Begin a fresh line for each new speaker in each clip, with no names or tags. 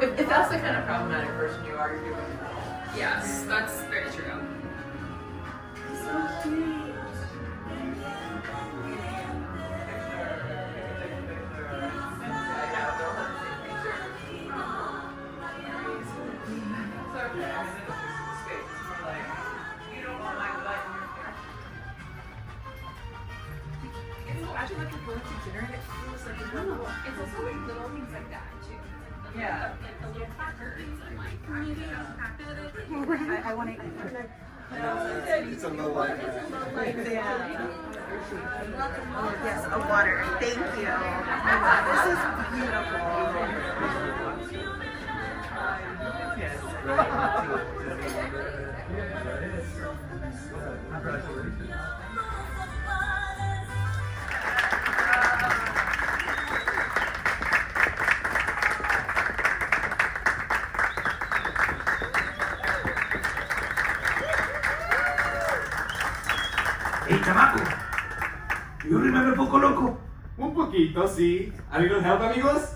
If that's the kind of problematic person you are, you're doing it wrong.
Yes, that's very true.
So cute.
Imagine like you're going to dinner and it feels like it's also like little things like that too.
Yeah.
Like the little placards and like
I want to eat.
It's a low light.
Yes, a water. Thank you. This is beautiful.
Hey, chamaco. You remember Poco Loco?
Un poquito, sí. A little help, amigos?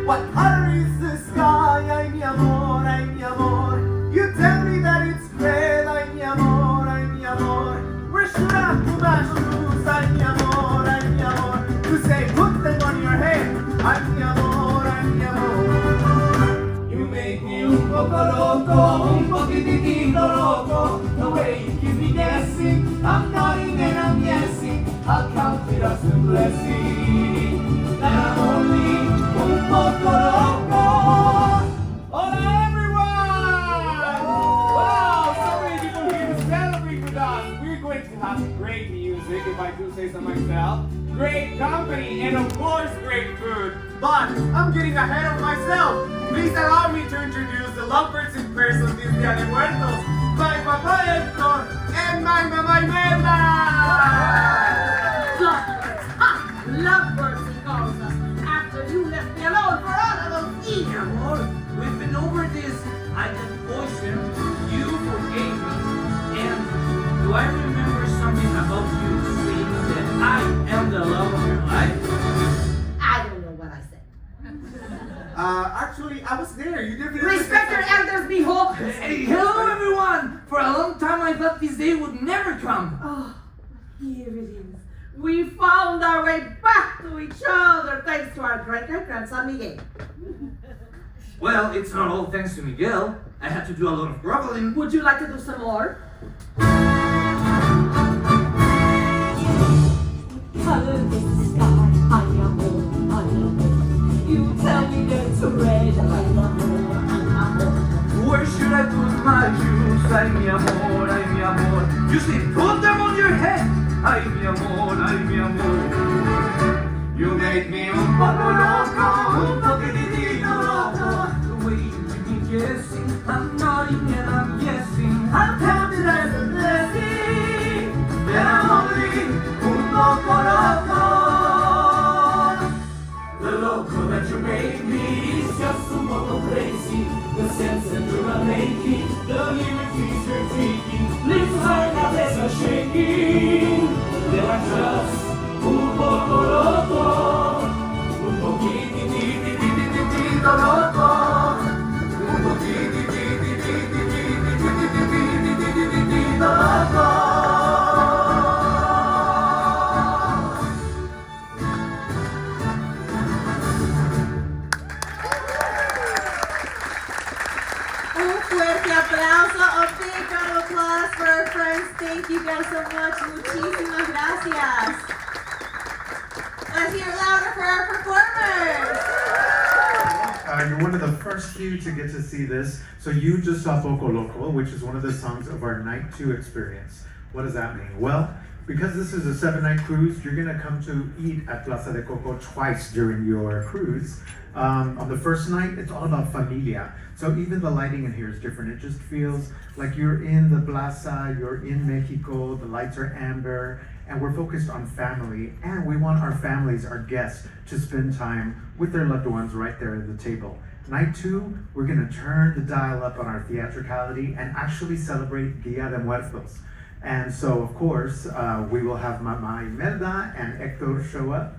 What color is the sky? Ay, mi amor, ay, mi amor. You tell me that it's red. Ay, mi amor, ay, mi amor. Where should I put my shoes? Ay, mi amor, ay, mi amor. You say put them on your head. Ay, mi amor, ay, mi amor. You make me un poco loco, un poquitito loco. The way you keep me guessing, I'm nodding and I'm guessing. I'll count it as a blessing. That I'm only un poco loco. Hola everyone! Wow, so many people here to celebrate with us. We're going to have great music, if I do say so myself. Great company, and of course great food. But I'm getting ahead of myself. Please allow me to introduce the lovebirds in person this Dia de Muertos. My Papa Hector and my Mama Imelda!
Lovebirds! Ha! Lovebirds, he calls us. After you left me alone for all of those years.
Amor, we've been over this. I can poison. You forgave me. And do I remember something about you saying that I am the love of your life?
I don't know what I said.
Actually, I was there. You definitely
Respect your elders, behold!
Hey, hello everyone! For a long time I thought this day would never come.
Oh, here it is. We found our way back to each other thanks to our great-great-grandson Miguel.
Well, it's not all thanks to Miguel. I had to do a lot of groveling.
Would you like to do some more?
Color this sky, ay amor, ay amor. You tell me that it's red, ay amor, ay amor.
Where should I put my shoes? Ay, mi amor, ay, mi amor. You say put them on your head. Ay, mi amor, ay, mi amor.
You make me un poco loco, un poquitito loco.
The way you keep me guessing, I'm nodding and I'm guessing.
I'm counted as a blessing. That I'm only un poco loco. The loco that you made me is just un poco crazy. The sense that you are making, the liberties you're taking, leaves my cabeza shaking. They are just un poco loco, un poquitito loco, un poquitito loco.
Un fuerte aplauso, a big round of applause for our friends. Thank you guys so much. Muchísimas gracias. Let's hear it louder for our performers.
You're one of the first few to get to see this. So you just saw Poco Loco, which is one of the songs of our Night 2 experience. What does that mean? Well, because this is a 7-night cruise, you're gonna come to eat at Plaza de Coco twice during your cruise. On the first night, it's all about familia. So even the lighting in here is different. It just feels like you're in the plaza, you're in Mexico, the lights are amber, and we're focused on family. And we want our families, our guests, to spend time with their loved ones right there at the table. Night 2, we're gonna turn the dial up on our theatricality and actually celebrate Dia de Muertos. And so, of course, we will have Mama Imelda and Hector show up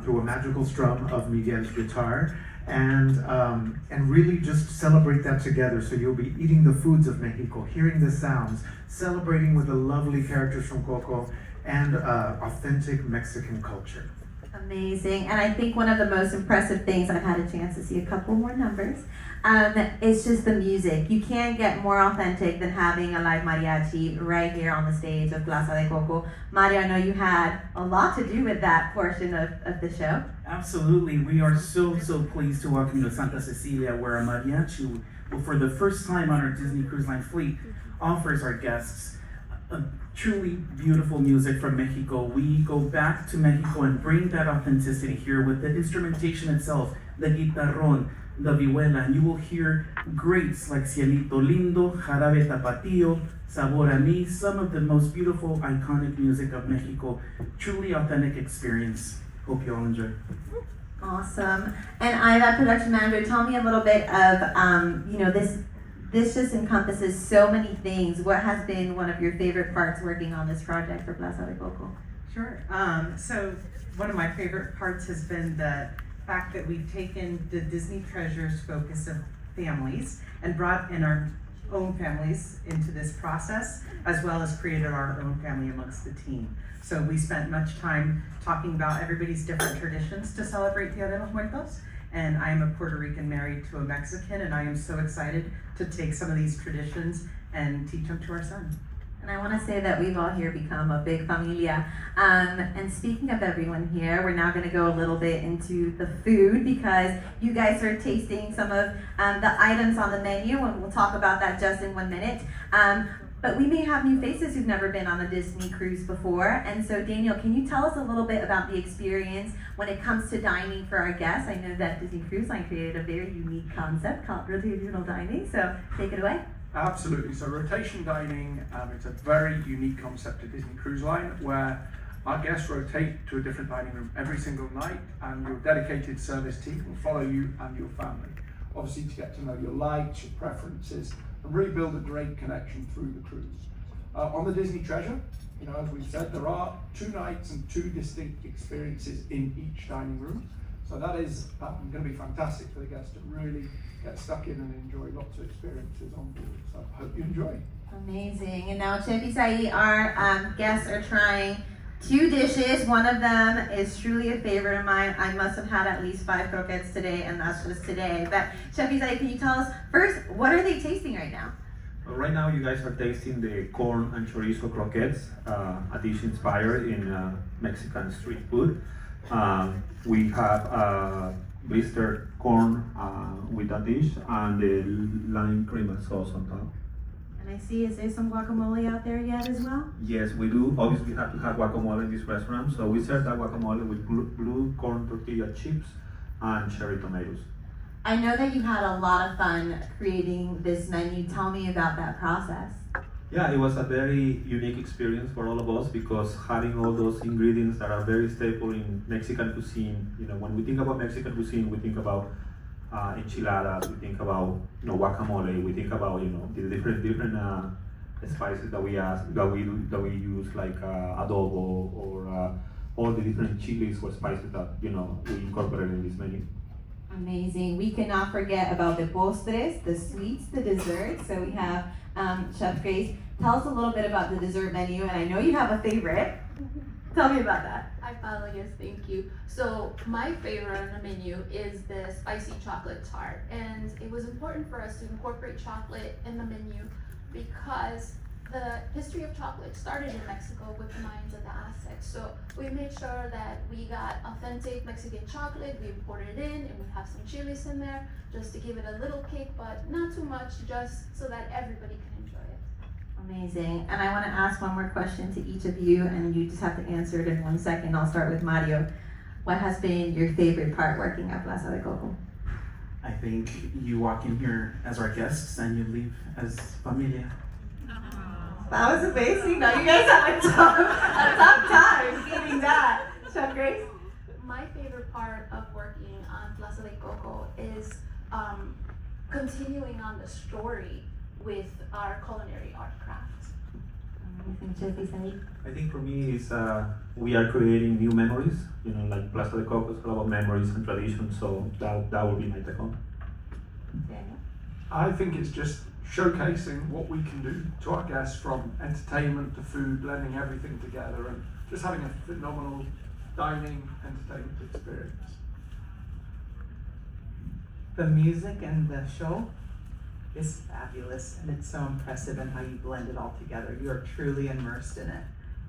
through a magical strum of Miguel's guitar, and really just celebrate that together. So you'll be eating the foods of Mexico, hearing the sounds, celebrating with the lovely characters from Coco, and authentic Mexican culture.
Amazing. And I think one of the most impressive things, I've had a chance to see a couple more numbers, is just the music. You can't get more authentic than having a live mariachi right here on the stage of Plaza de Coco. Mario, I know you had a lot to do with that portion of the show.
Absolutely. We are so pleased to welcome you to Santa Cecilia, where a mariachi will, for the first time on our Disney Cruise Line fleet, offers our guests a truly beautiful music from Mexico. We go back to Mexico and bring that authenticity here with the instrumentation itself, the guitarrón, the vihuela, and you will hear greats like Cielito Lindo, Jarabe Tapatío, Sabor a Mí, some of the most beautiful, iconic music of Mexico. Truly authentic experience. Hope you all enjoy.
Awesome. And Ida, production manager, tell me a little bit of, this just encompasses so many things. What has been one of your favorite parts working on this project for Plaza de Coco?
Sure. So one of my favorite parts has been the fact that we've taken the Disney Treasures focus of families and brought in our own families into this process, as well as created our own family amongst the team. So we spent much time talking about everybody's different traditions to celebrate Dia de los Muertos. And I am a Puerto Rican married to a Mexican, and I am so excited to take some of these traditions and teach them to our son.
And I want to say that we've all here become a big familia. And speaking of everyone here, we're now going to go a little bit into the food, because you guys are tasting some of the items on the menu, and we'll talk about that just in 1 minute. But we may have new faces who've never been on a Disney cruise before. And so Daniel, can you tell us a little bit about the experience when it comes to dining for our guests? I know that Disney Cruise Line created a very unique concept called rotational dining, so take it away.
Absolutely. So rotation dining, it's a very unique concept at Disney Cruise Line, where our guests rotate to a different dining room every single night, and your dedicated service team will follow you and your family, obviously to get to know your likes, your preferences, and really build a great connection through the cruise. On the Disney Treasure, as we've said, there are 2 nights and 2 distinct experiences in each dining room. So that is going to be fantastic for the guests to really get stuck in and enjoy lots of experiences on board. So I hope you enjoy.
Amazing. And now Chef Isai, our guests are trying 2 dishes. One of them is truly a favorite of mine. I must have had at least 5 croquettes today, and that's just today. But Chef Isai, can you tell us first, what are they tasting right now?
Well, right now you guys are tasting the corn and chorizo croquettes, a dish inspired in Mexican street food. We have blistered corn with that dish and the lime cream and sauce on top.
And I see, is there some guacamole out there yet as well?
Yes, we do. Obviously, we have to have guacamole in this restaurant, so we serve that guacamole with blue corn tortilla chips and cherry tomatoes.
I know that you had a lot of fun creating this menu. Tell me about that process.
Yeah, it was a very unique experience for all of us, because having all those ingredients that are very staple in Mexican cuisine. When we think about Mexican cuisine, we think about enchiladas, we think about guacamole, we think about the different spices that we use, like adobo, or all the different chilies or spices that we incorporate in this menu.
Amazing. We cannot forget about the postres, the sweets, the desserts. So we have Chef Grace. Tell us a little bit about the dessert menu, and I know you have a favorite. Tell me about that.
I follow, yes, thank you. So my favorite on the menu is the spicy chocolate tart, and it was important for us to incorporate chocolate in the menu because the history of chocolate started in Mexico with the Mayans and the Aztecs. So we made sure that we got authentic Mexican chocolate, we imported it in, and we have some chilies in there just to give it a little kick, but not too much, just so that everybody can enjoy it.
Amazing. And I want to ask one more question to each of you, and you just have to answer it in 1 second. I'll start with Mario. What has been your favorite part working at Plaza de Coco?
I think you walk in here as our guests and you leave as familia.
That was amazing. Now you guys have a tough time getting that. Chef Grace?
My favorite part of working on Plaza de Coco is continuing on the story with our culinary art craft.
I think for me is we are creating new memories. You know, like Plaza de Coco is all about memories and tradition. So that would be my take on.
I think it's just showcasing what we can do to our guests, from entertainment to food, blending everything together, and just having a phenomenal dining entertainment experience.
The music and the show is fabulous, and it's so impressive in how you blend it all together. You are truly immersed in it,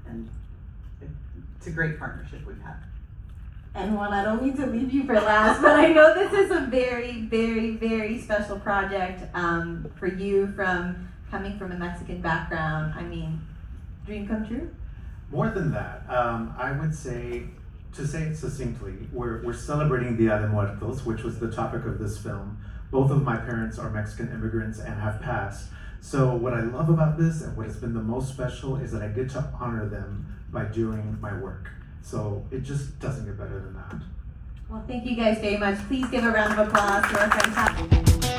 and it's a great partnership we've had.
And Juan, I don't mean to leave you for last, but I know this is a very, very, very special project for you, from coming from a Mexican background. I mean, dream come true?
More than that, I would say, to say it succinctly, we're celebrating Dia de Muertos, which was the topic of this film. Both of my parents are Mexican immigrants and have passed. So what I love about this, and what has been the most special, is that I get to honor them by doing my work. So it just doesn't get better than that.
Well, thank you guys very much. Please give a round of applause to our fantastic.